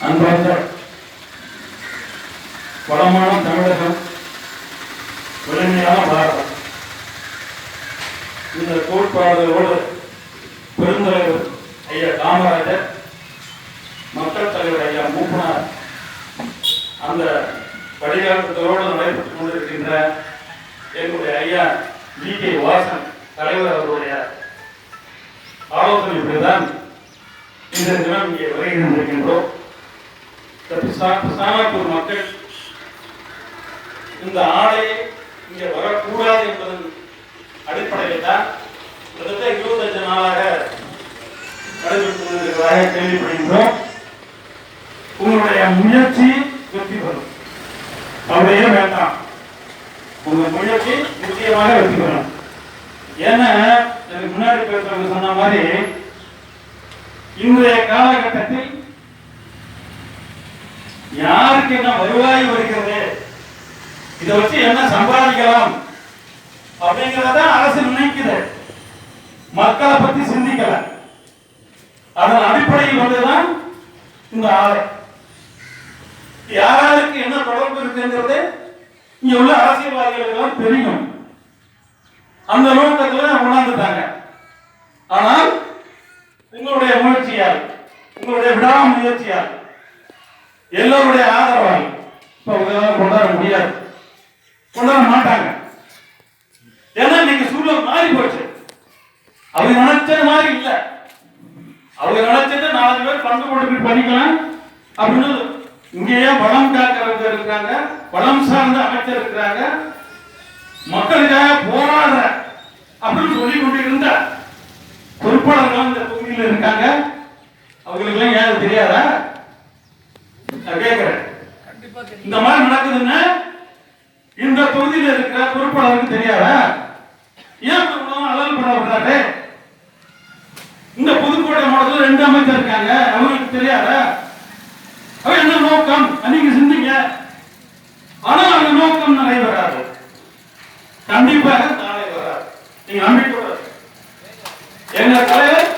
அன்பார்ந்த வளமான தமிழகம், வலிமையான பாரதம், இந்த கோட்பாடுகளோடு பெருந்தலைவர் ஐயா காமராஜர், மக்கள் தலைவர் ஐயா மூப்பனார் அந்த வழிகாட்டுதலோடு நடைபெற்றுக் கொண்டிருக்கின்ற எங்களுடைய ஐயா ஜி.கே. வாசன் தலைவர் அவருடைய ஆலோசனைப்படிதான் இந்த தினம் இங்கே வருகின்றோம். பிசானாப்பூர் மக்கள் இந்த ஆலையை இங்கே வரக்கூடாது என்பதன் அடிப்படையில் தான் கிட்டத்தட்ட 25 நாளாக நடைபெற்றுக் கொண்டிருக்கிறதாக கேள்விப்படுகின்றோம். உங்களுடைய முயற்சி வெற்றி பெறும், அவரையே வேண்டாம். உங்க முயற்சி நிச்சயமாக வெற்றி பெறும். ஏன்னா எனக்கு முன்னாடி பேசுறவங்க சொன்ன மாதிரி இன்றைய காலகட்டத்தில் யாருக்கு என்ன வருவாய் வருகிறது, இதை வச்சு என்ன சம்பாதிக்கலாம் அப்படிங்கிறத அரசு நினைக்குது. மக்களை பத்தி சிந்திக்கல. அதன் அடிப்படையில் வந்துதான் இந்த ஆலை. யாராருக்கு என்ன தொடர்பு இருக்குங்கிறது இங்க உள்ள அரசியல்வாதிகளுக்கு தெரியும். அந்த நோக்கத்தில் உணர்ந்துட்டாங்க. ஆனால் உங்களுடைய முயற்சியால், உங்களுடைய விடாமுயற்சியால், எல்லோருடைய ஆதரவால் இப்ப கொண்டாட முடியாது, கொண்டாட மாட்டாங்க. ஏன்னா இன்னைக்கு சூழல் மாறி போச்சு. அவங்க நினைச்சது மாதிரி இல்ல. அவங்க நினைச்சது 4 பேர் பங்கு போட்டு பண்ணிக்கலாம் அப்படின்னு இங்கேயே வளம் காக்கிறவங்க இருக்கிறாங்க, வளம் சார்ந்த அமைச்சர் இருக்கிறாங்க, மக்களுக்காக போராடுற அப்படின்னு சொல்லிக் கொண்டு இருந்த பொறுப்பாளர்கள் இந்த தொகுதியில் இருக்காங்க. அவங்களுக்கு எல்லாம் ஏன் தெரியாதா? நான் கேட்கிறேன். இந்த மாதிரி நடக்குதுன்னு இந்த தொகுதியில் இருக்கிற பொறுப்பாளருக்கு தெரியாதா? ஏன் அலல் பண்ண விடுறாரு? இந்த புதுக்கோட்டை மாவட்டத்தில் 2 அமைச்சர் இருக்காங்க, அவங்களுக்கு தெரியாதா? அவ என்ன நோக்கம் நீங்க சிந்திங்க. ஆனா அந்த நோக்கம் நிறைவேறாது, கண்டிப்பாக நிறைவேறாது. நீங்க நம்பிக்கை. எங்க தலைவர்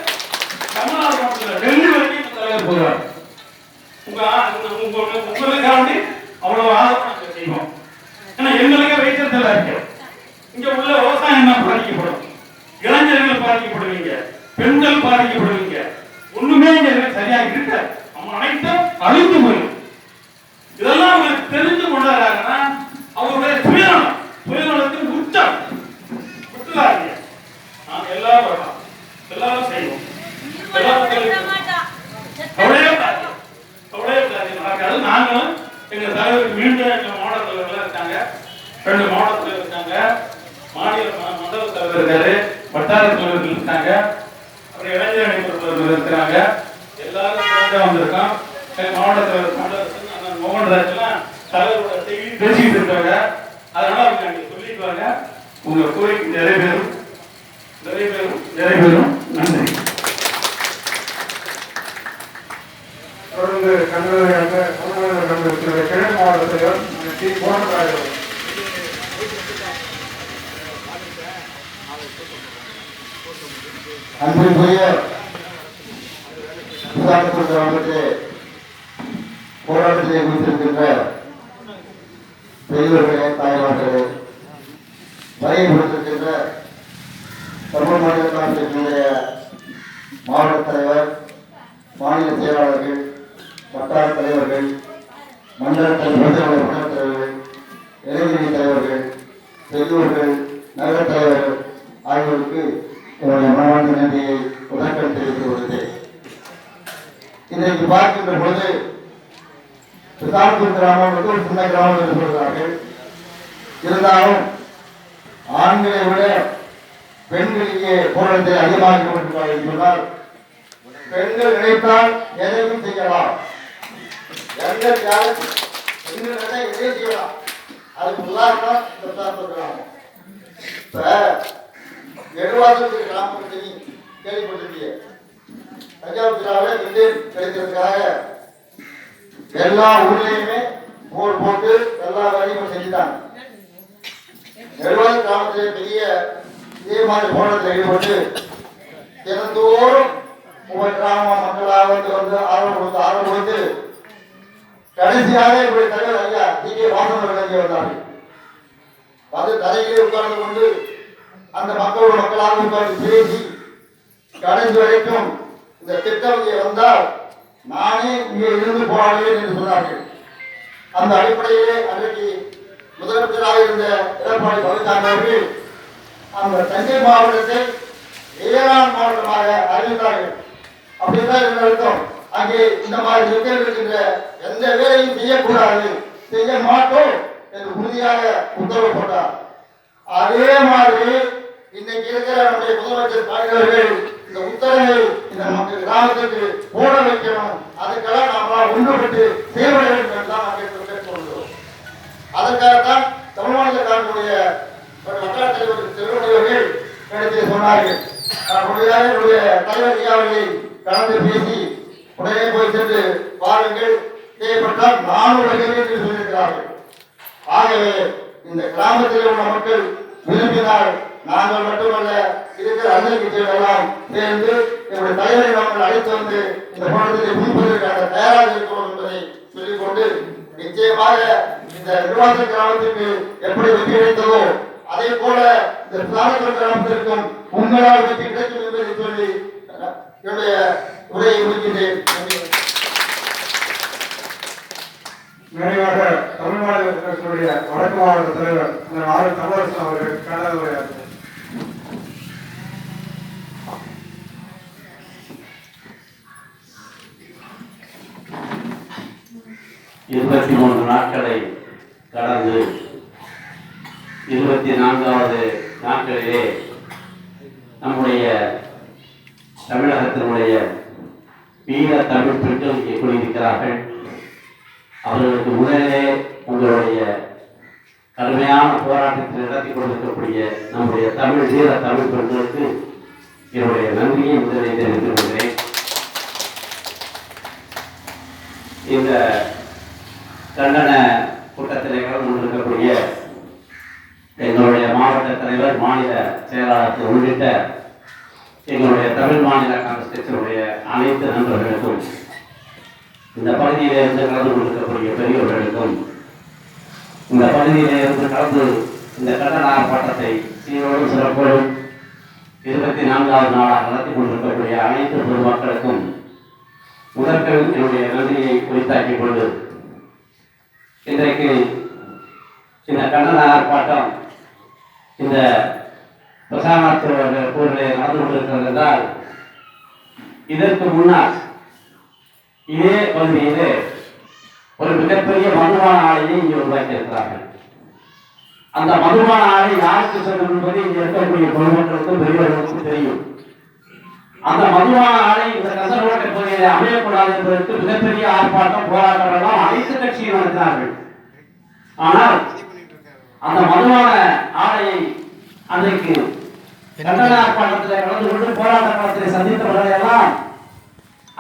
தமிழ்நாடு மாவட்டத்தில் டெல்லி வரைக்கும் தலைவர் போகிறார். உங்களுக்காண்டி அவ்வளவு ஆதரவு செய்வோம். ஏன்னா எங்களுக்கே வைத்தியத்தில் இருக்கு. இங்க உள்ள விவசாயம் தான் பாதிக்கப்படும், இளைஞர்கள் பாதிக்கப்படுவீங்க, பெண்கள் பாதிக்கப்படுவீங்க. ஒண்ணுமே இங்க சரியாக இருக்க, நம்ம அனைத்தும் அழிந்து போயிடும். இதெல்லாம் அவங்களுக்கு தெரிஞ்சு கொண்டாடுறாங்கன்னா அவருடைய சுயநலத்தின் உச்சம். விட்டுலாங்க. நாங்க எல்லாரும் வரலாம், எல்லாரும் செய்வோம். நாங்களும் எங்க தலைவருக்கு மீண்டும் எங்க மாவட்ட தலைவர்கள் இருக்காங்க, 2 மாவட்டத்தில் இருக்காங்க, மாநில மண்டல தலைவர் இருக்காரு, வட்டார தலைவர்கள் இருக்காங்க, அப்புறம் இளைஞர் அணி தலைவர்கள் இருக்கிறாங்க. எல்லாரும் வந்திருக்கோம். மாவட்ட தலைவர் மோகன்ராஜ் எல்லாம் தலைவரோட செய்தி பேசிட்டு இருக்காங்க. அதனால அவங்க அங்க சொல்லிக்குவாங்க. உங்க கோரிக்கை நிறைவேறும், நிறைவேறும், நிறைவேறும். நன்றி. தொடர்ந்து கண்டறிந்த கிழக்கு மாவட்ட தலைவர் டி. மோகன்ராஜ் அன்பிற்குரிய போராட்டத்திலே குறித்திருக்கின்ற பெரியவர்களே, தாய்மார்களே, வரையை கொடுத்திருக்கின்ற தமிழ் மாநில காங்கிரசினுடைய மாவட்ட தலைவர், மாநில செயலாளர்கள், வட்டார தலைவர்கள், மண்டல தலைவர்கள், இளைஞரணி தலைவர்கள், பெரியோர்கள், நகர தலைவர்கள் ஆகியோருக்கு என்னுடைய மனமார்ந்த நன்றியை உடன்கண் தெரிவித்துக் கொள்கிறேன். இன்றைக்கு பார்க்கின்ற பொழுது பிசானப்பூர் கிராமம் ஒரு சின்ன கிராமம் என்று சொல்கிறார்கள். இருந்தாலும் ஆண்களை விட பெண்களுக்கு போராட்டத்தை அதிகமாக்கப்பட்டிருக்கிறார்கள் என்று சொன்னால், பெண்கள் நினைத்தால் எதையும் செய்யலாம். பெண்கள் எதையும் செய்யலாம். அதுக்கு உதாரணம் பிசானப்பூர் கிராமம். இப்ப நெடுவாசல் கிராமத்தை கேள்விப்பட்டிருக்கீங்க. தஞ்சாவூர் ஜில்லாவில் மில்லியன் கிடைக்கிறதுக்காக எல்லா ஊர்லயுமே போர் போட்டு எல்லா வேலையும் செஞ்சுட்டாங்க. நெடுவாசல் கிராமத்திலே பெரிய இதே மாதிரி போராட்டத்தில் ஈடுபட்டு தினந்தோறும் ஒவ்வொரு கிராம மக்களாக வந்து ஆர்வம் கொடுத்து கடைசியாக இப்படி தலைவர் ஐயா டி.கே. வாசன் அவர்கள் இங்கே வந்தார்கள். அது தலையிலே உட்கார்ந்து கொண்டு அந்த மக்களாக உட்கார்ந்து பேசி கடைசி வரைக்கும் இந்த திட்டம் இங்கே வந்தால் நானே இங்கே இருந்து போராடுவேன் என்று சொன்னார்கள். அந்த அடிப்படையிலே அன்றைக்கு முதலமைச்சராக இருந்த எடப்பாடி பழனிசாமி அவர்கள் அந்த தஞ்சை மாவட்டத்தை வேளாண் மாவட்டமாக அறிவித்தார்கள். அப்படிதான் என்ன அர்த்தம்? அங்கே இந்த மாதிரி மக்கள் இருக்கின்ற எந்த வேலையும் செய்யக்கூடாது, செய்ய மாட்டோம் என்று உறுதியாக உத்தரவு போட்டார். அதே மாதிரி இன்னைக்கு இருக்கிற நம்முடைய முதலமைச்சர் பாய்ந்தவர்கள் இந்த உத்தரவை இந்த மக்கள் கிராமத்துக்கு போட வைக்கணும், அதுக்கெல்லாம் நாம ஒன்றுபட்டு செயல்பட வேண்டும் என்றுதான் கேட்டுக்கொள்கிறோம். அதற்காகத்தான் தமிழ் மாநில காங்கிரசுடைய வட்டார தலைவர் திருவள்ளுவர்கள் இடத்தில் சொன்னார்கள். என்னுடைய தலைவர் ஐயாவை கலந்து பேசி உடனே போய் சென்று பாருங்கள், தேவைப்பட்டால் 400 என்று சொல்லியிருக்கிறார்கள். ஆகவே இந்த கிராமத்தில் உள்ள மக்கள் விரும்பினால் நாங்கள் மட்டுமல்ல இருக்கிற அரசியல் கட்சிகள் எல்லாம் சேர்ந்து என்னுடைய தலைவரை நாங்கள் அழைத்து வந்து இந்த போராட்டத்தை முன்பதற்காக தயாராக இருக்கிறோம் என்பதை சொல்லிக்கொண்டு, நிச்சயமாக இந்த நிர்வாக கிராமத்திற்கு எப்படி வெற்றி கிடைத்ததோ அதே போல இந்த பிளானத்தூர் கிராமத்திற்கும் உங்களால் வெற்றி கிடைக்கும் என்பதை சொல்லி என்னுடைய உரையை முடிக்கின்றேன். நிறைவாக தமிழ் மாநில காங்கிரசுடைய வடக்கு மாவட்ட தலைவர் ஆர் தமிழரசன் அவர்கள் கலந்து உரையாற்றுவார். 23 நாட்களை கடந்து 24வது நாட்களிலே நம்முடைய தமிழகத்தினுடைய வீர தமிழ் பெண்கள் இங்கே கூடியிருக்கிறார்கள். அவர்களுக்கு முதலிலே உங்களுடைய கடுமையான போராட்டத்தில் நடத்தி கொண்டிருக்கக்கூடிய நம்முடைய தமிழ் வீர தமிழ் பெண்களுக்கு என்னுடைய நன்றியை முதலில் தெரிவித்துக் கொள்கிறேன். இந்த கண்டன கூட்டத்திலே கலந்து கொண்டிருக்கக்கூடிய எங்களுடைய மாவட்ட தலைவர், மாநில செயலாளர் உள்ளிட்ட எங்களுடைய தமிழ் மாநில காங்கிரஸ் கட்சியினுடைய அனைத்து நண்பர்களுக்கும், இந்த பகுதியிலே இருந்து கலந்து கொண்டிருக்கக்கூடிய பெரியவர்களுக்கும், இந்த பகுதியிலே இருந்து கலந்து இந்த கண்டன ஆர்ப்பாட்டத்தை சீரோடும் சிறப்போடும் 24வது நாளாக நடத்தி கொண்டிருக்கக்கூடிய அனைத்து பொதுமக்களுக்கும் முதற்கள் என்னுடைய நன்றியை குறித்தாக்கிக் கொண்டு, இன்றைக்கு இந்த கண்டன ஆர்ப்பாட்டம் இந்த பிரசாரத் கூறிலே நடந்து கொண்டிருக்கிறது என்றால், இதற்கு முன்னால் இதே பகுதியிலே ஒரு மிகப்பெரிய மதுபான ஆலையை இங்கே உருவாக்கி இருக்கிறார்கள். அந்த மதுபான ஆலை யாருக்கு செல்லும் என்பது இங்கே இருக்கக்கூடிய பொதுமக்களுக்கும் பெரியவர்களுக்கும் தெரியும். அந்த மதுபான ஆலை இந்த கசரோட்டை பகுதியிலே அமையக்கூடாது என்பதற்கு மிகப்பெரிய ஆர்ப்பாட்டம், போராட்டம் எல்லாம் அனைத்து கட்சியும் நடத்தினார்கள். ஆனால் அந்த மதுபான ஆலையை அன்றைக்கு கண்டன ஆர்ப்பாட்டத்தில் கலந்து கொண்டு போராட்ட காலத்தில் சந்தித்தவர்கள் எல்லாம்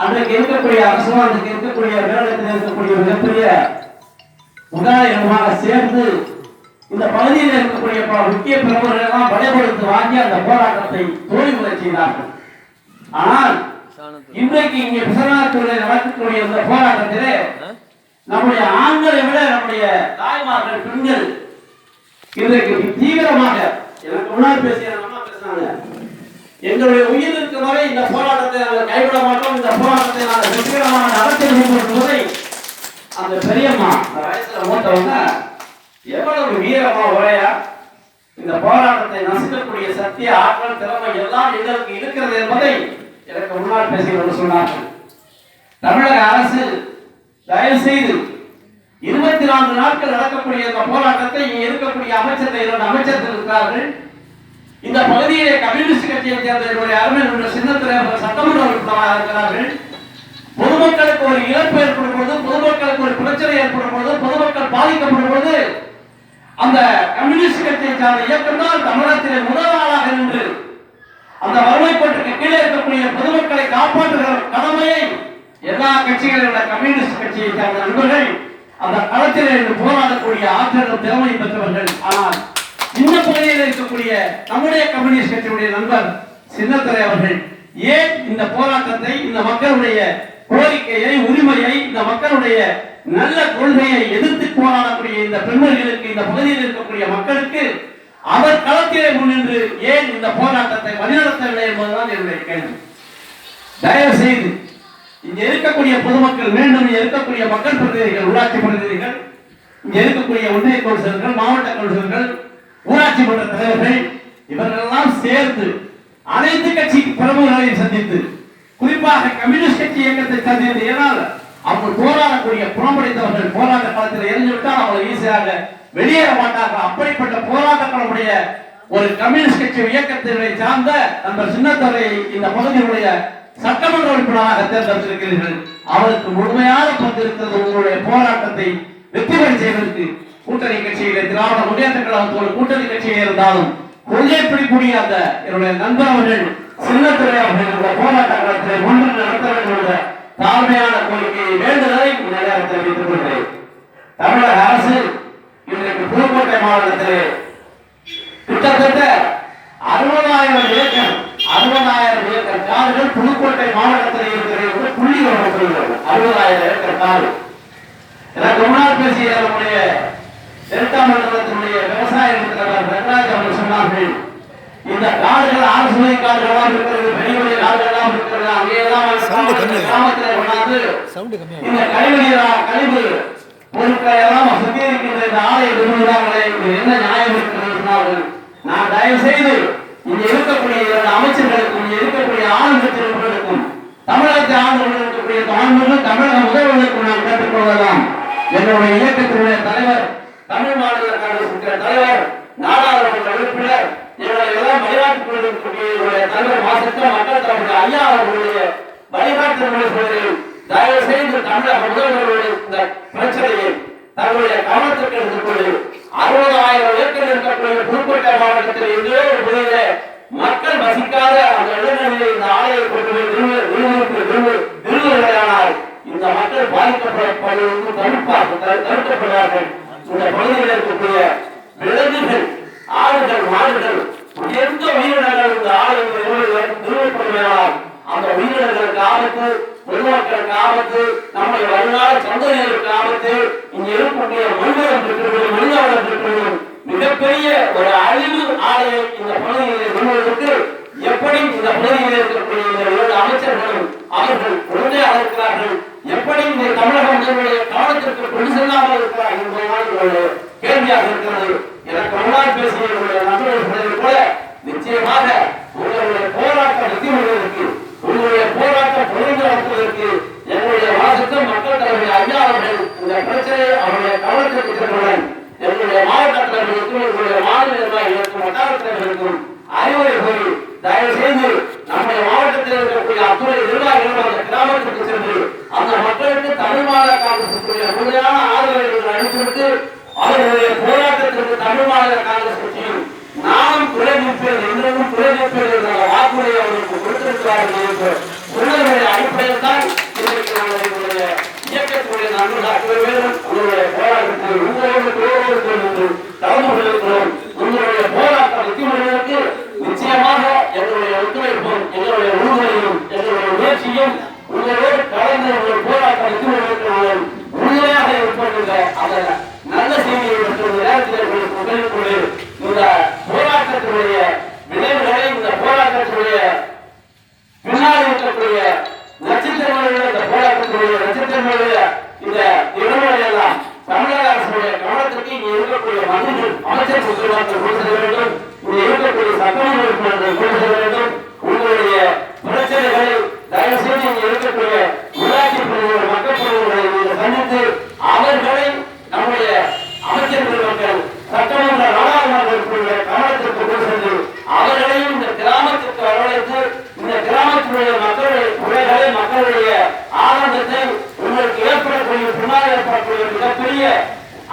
அன்றைக்கு இருக்கக்கூடிய அரசும் அன்றைக்கு இருக்கக்கூடிய மேலிடத்தில் இருக்கக்கூடிய மிகப்பெரிய உதாரணமாக சேர்ந்து இந்த பகுதியில் இருக்கக்கூடிய முக்கிய பிரமுகர்கள் எல்லாம் படைப்படுத்தி வாங்கி அந்த போராட்டத்தை தோல்விமுறை செய்தார்கள். ஆனால் இன்றைக்கு இங்கே விசாரணை நடக்கக்கூடிய இந்த போராட்டத்திலே நம்முடைய ஆண்களை விட நம்முடைய தாய்மார்கள், பெண்கள் இன்றைக்கு தீவிரமாக, எனக்கு முன்னாடி பேசிய அம்மா பேசினாங்க, எங்களுடைய உயிர் இருக்கும் வரை இந்த போராட்டத்தை நாங்கள் கைவிட மாட்டோம், இந்த போராட்டத்தை நாங்கள் வெற்றிகரமாக நடத்தி என்பதை அந்த பெரியம்மா அந்த வயசுல மூத்தவங்க எவ்வளவு வீரமா உரையா இந்த போராட்டத்தை நசுக்கக்கூடிய சக்தி, ஆற்றல், திறமை எல்லாம் எங்களுக்கு இருக்கிறது என்பதை எனக்கு முன்னால் பேசியவர்கள் சொன்னார்கள். தமிழக அரசு தயவு செய்து 24 நாட்கள் நடக்கக்கூடிய இந்த போராட்டத்தை இங்கே இருக்கக்கூடிய அமைச்சர்கள், 2 அமைச்சர்கள் இருக்கிறார்கள். இந்த பகுதியிலே கம்யூனிஸ்ட் கட்சியை சேர்ந்த என்னுடைய அருமை சின்னத்துறை அவர்கள் சட்டமன்ற உறுப்பினராக இருக்கிறார்கள். பொதுமக்களுக்கு ஒரு இழப்பு ஏற்படும் பொழுது, பொதுமக்களுக்கு ஒரு பிரச்சனை ஏற்படும் பொழுது, பொதுமக்கள் பாதிக்கப்படும் பொழுது அந்த கம்யூனிஸ்ட் கட்சியை சார்ந்த இயக்கம் தான் தமிழகத்திலே முதல் ஆளாக நின்று அந்த வறுமை கோட்டுக்கு கீழே இருக்கக்கூடிய பொதுமக்களை காப்பாற்றுகிற கடமையை எல்லா கட்சிகளும் கம்யூனிஸ்ட் கட்சியை சார்ந்த நண்பர்கள் அந்த களத்தில் இருந்து போராடக்கூடிய ஆற்றல், திறமை பெற்றவர்கள். ஆனால் இந்த பகுதியில் இருக்கக்கூடிய நம்முடைய கம்யூனிஸ்ட் கட்சியுடைய நண்பர் சின்னத்துறை அவர்கள் ஏன் இந்த போராட்டத்தை, இந்த மக்களுடைய கோரிக்கையை, உரிமையை, இந்த மக்களுடைய நல்ல கொள்கையை எதிர்த்து போராடக்கூடிய இந்த பெண்மணிகளுக்கு, இந்த பகுதியில் இருக்கக்கூடிய மக்களுக்கு அவர் களத்திலே முன்னின்று ஏன் இந்த போராட்டத்தை வழிநடத்தவில்லை என்பதுதான் என்னுடைய கேள்வி. தயவு செய்து இங்க இருக்கக்கூடிய பொதுமக்கள், மீண்டும் இங்க இருக்கக்கூடிய மக்கள் பிரதிநிதிகள், உள்ளாட்சி பிரதிநிதிகள், இங்க இருக்கக்கூடிய ஒன்றிய கவுன்சிலர்கள், மாவட்ட கவுன்சிலர்கள், ஊராட்சி மன்ற தலைவர்கள், இவர்களெல்லாம் சேர்ந்து அனைத்து கட்சி பிரமுகர்களையும் சந்தித்து, குறிப்பாக கம்யூனிஸ்ட் கட்சி இயக்கத்தை சந்தித்து, ஏனால் அவங்க போராடக்கூடிய புறம்படைத்தவர்கள் போராட்ட காலத்தில் இறந்துவிட்டால் அவர்கள் ஈஸியாக வெளியேற மாட்டார்கள். அப்படிப்பட்ட போராட்ட களமுடைய ஒரு கம்யூனிஸ்ட் கட்சி இயக்கத்தினை சார்ந்த நண்பர் சின்னத்துரை இந்த பகுதியினுடைய சட்டமன்ற உறுப்பினராக தேர்ந்தெடுத்திருக்கிறீர்கள். அவருக்கு முழுமையான பங்கு இருக்கிறது. உங்களுடைய போராட்டத்தை வெற்றி பெற செய்வதற்கு கூட்டணி கட்சியிலே திராவிட முன்னேற்ற கழகத்தோடு கூட்டணி கட்சியில் இருந்தாலும் கொள்கை பிடிக்கூடிய அந்த என்னுடைய நண்பர் அவர்கள் சின்னத்துறை அவர்கள் இந்த போராட்ட களத்திலே முன்னின்று நடத்த வேண்டும் என்ற தாழ்மையான கோரிக்கையை வேண்டுதலை நேரத்தில் தெரிவித்துக் கொள்கிறேன். தமிழக அரசு இன்றைக்கு புதுக்கோட்டை மாவட்டத்திலே கிட்டத்தட்ட 60,000 ஏக்கர் காடுகள் புதுக்கோட்டை மாவட்டத்தில் இருக்கிறது புள்ளி வழங்கப்படுகிறது. 60,000 ஏக்கர் காடு. எனக்கு முன்னால் பேசிய நம்முடைய டெல்டா மண்டலத்தினுடைய விவசாய ரங்கராஜ் அவர்கள் சொன்னார்கள், இந்த காடுகள் ஆலோசனை காடுகளாக இருக்கிறது, பெரிய பெரிய காடுகளாக இருக்கிறது. அங்கேயெல்லாம் கிராமத்தில் கொண்டாந்து இந்த கழிவு பொருட்களை எல்லாம் சுத்திகரிக்கின்ற இந்த ஆலய விரும்புகிறார்களே, என்ன நியாயம் இருக்கிறது சொன்னார்கள். நான் தயவு செய்து இங்க இருக்கக்கூடிய 2 அமைச்சர்களுக்கும், இங்க இருக்கக்கூடிய ஆளுநர்களுக்கும், தமிழகத்தை ஆளுநர்கள் இருக்கக்கூடிய ஆளுநர்கள், தமிழக முதல்வர்களுக்கும் நான் கேட்டுக்கொள்ளலாம். என்னுடைய இயக்கத்தினுடைய தலைவர், தமிழ் மாநில காங்கிரஸ் தலைவர், நாடாளுமன்ற உறுப்பினர், எங்களுடைய எல்லாம் வழிகாட்டுக் இருக்கக்கூடிய தலைவர் மாசற்ற மக்கள் தலைவர் ஐயா அவர்களுடைய வழிகாட்டு தயவு செய்து தமிழக முதல்வர்களுடைய இந்த பிரச்சனையை தங்களுடைய கவனத்திற்கு எடுத்துக்கொண்டு 60,000 ஏக்கர் இருக்கக்கூடிய புதுக்கோட்டை மாவட்டத்தில் எங்கேயோ ஒரு பகுதியில மக்கள் வசிக்காத அந்த இடங்களிலே இந்த ஆலையை கொண்டு நிறுவுகிறார்கள். இந்த மக்கள் பாதிக்கப்படுவதற்கு தடுக்கப்படுவார்கள். இந்த பகுதியில் இருக்கக்கூடிய விலங்குகள், ஆடுகள், மாடுகள், எந்த உயிரினங்கள் இந்த ஆலை நிறுவப்படுவதால் அந்த உயிரினங்களுக்கு ஆபத்து, பொதுமக்களுக்கு ஆபத்து, நம்முடைய வருங்கால சந்ததிகளுக்கு ஆபத்து, இங்க இருக்கக்கூடிய மனிதர்கள் இருக்கிறது, மனிதவளம் இருக்கிறது, மிகப்பெரிய ஒரு அழிவு ஆலையை இந்த பகுதியில் கொள்வதற்கு எப்படி இந்த பகுதியில் இருக்கக்கூடிய இந்த 7 அமைச்சர்களும் அவர்கள் உறுதியாக இருக்கிறார்கள், எப்படி இந்த தமிழக முதல்வருடைய கவனத்திற்கு கொண்டு செல்லாமல் இருக்கிறார்கள் என்பதுதான் கேள்வியாக இருக்கிறது. எனக்கு முன்னால் பேசிய நண்பர்கள் போல நிச்சயமாக உங்களுடைய போராட்டம் வெற்றி பெறுவதற்கு, உங்களுடைய போராட்டம் தொடர்ந்து நடத்துவதற்கு எங்களுடைய வாசத்த மக்கள் தலைவர் ஐயா அவர்கள் இந்த பிரச்சனையை அவருடைய கவனத்திற்கு சென்றுடன் எங்களுடைய மாவட்ட தலைவர்களுக்கும், எங்களுடைய மாநில நிர்வாகிகளுக்கும், வட்டார தலைவர்களுக்கும் அறிவுரை கூறி தயவு செய்து நம்முடைய மாவட்டத்தில் இருக்கக்கூடிய அத்துறை நிர்வாகிகளும் அந்த கிராமத்திற்கு சென்று அந்த மக்களுக்கு தமிழ் மாநில காங்கிரஸ் முழுமையான ஆதரவை அளித்துவிட்டு அவர்களுடைய போராட்டத்திற்கு தமிழ் மாநில காங்கிரஸ் கட்சியும் நானும் குறை நிற்பேன், என்றும் குறை நிற்பேன் என்ற வாக்குறுதியை அவர்களுக்கு கொடுத்திருக்கிறார்கள் என்ற உணர்வுடைய அடிப்படையில் தான் இன்றைக்கு நாங்கள் எங்களுடைய இயக்கத்துடைய நண்பர்கள் உங்களுடைய போராட்டத்தில் உங்களோடு கலந்து கொண்டிருக்கிறோம். உங்களுடைய போராட்டம் வெற்றி பெறுவதற்கு நிச்சயமாக எங்களுடைய ஒத்துழைப்பும், எங்களுடைய உறுதியும், எங்களுடைய முயற்சியும் உங்களோடு கலந்து உங்கள் போராட்டம் வெற்றி பெறுவதற்கு உறுதியாக இருப்பது அந்த நல்ல செய்தியை நேரத்தில் உங்களுக்கு இந்த போராட்டத்தினுடைய விளைவுகளை, இந்த போராட்டத்தினுடைய பின்னால் இருக்கக்கூடிய நட்சத்திரங்களுடைய, இந்த போராட்டத்தினுடைய நட்சத்திரங்களுடைய இந்த இடங்களை எல்லாம் தமிழக அரசுடைய கவனத்திற்கு இங்கே இருக்கக்கூடிய மந்திரிகள், அமைச்சர் சுற்றுலாக்கள் கொண்டு செல்ல வேண்டும். இங்கே இருக்கக்கூடிய சட்டமன்ற உறுப்பினர்கள் கொண்டு செல்ல வேண்டும். உங்களுடைய பிரச்சனைகளை தயவு செய்து இங்கே இருக்கக்கூடிய உள்ளாட்சி பிரதிநிதிகள், மக்கள் பிரதிநிதிகளை நீங்கள் சந்தித்து அவர்களை நம்முடைய அமைச்சர்கள் மக்கள் சட்டமன்ற நாடாளுமன்றத்தினுடைய கவனத்திற்கு கொண்டு சென்று அவர்களையும் இந்த கிராமத்திற்கு வரவழைத்து இந்த கிராமத்தினுடைய மக்களுடைய குறைகளை, மக்களுடைய ஆனந்தத்தை, உங்களுக்கு ஏற்படக்கூடிய பின்னால் ஏற்படக்கூடிய மிகப்பெரிய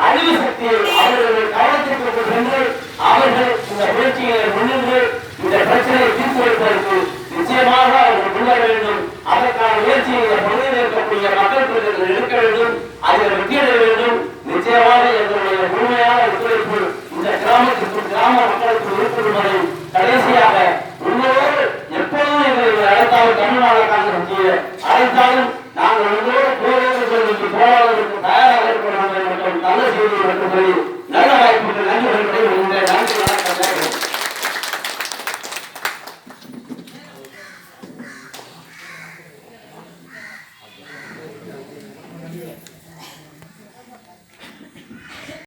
அறிவு சக்தியை அவர்களுடைய கவனத்திற்கு கொண்டு சென்று அவர்கள் இந்த முயற்சிகளை முன்னின்று இந்த பிரச்சனையை தீர்த்து வைப்பதற்கு நிச்சயமாக அவர்கள் முன்வர வேண்டும். அதற்கான முயற்சியை இந்த பகுதியில் இருக்கக்கூடிய மக்கள் பிரதிநிதிகள் எடுக்க வேண்டும். அதில் வெற்றியடைய வேண்டும். நிச்சயமாக எங்களுடைய முழுமையான ஒத்துழைப்பு இந்த கிராமத்திற்கும் கிராம மக்களுக்கும் இருக்கும் என்பதை கடைசியாக உங்களோடு எப்பொழுதும் எங்களை அடுத்தாவது தமிழ்நாடு காங்கிரஸ் அழைத்தாலும் நாங்கள் உங்களோடு போராடுவதற்கு தயாராக இருக்கிறோம் மற்றும் நல்ல செய்தியை மட்டும் சொல்லி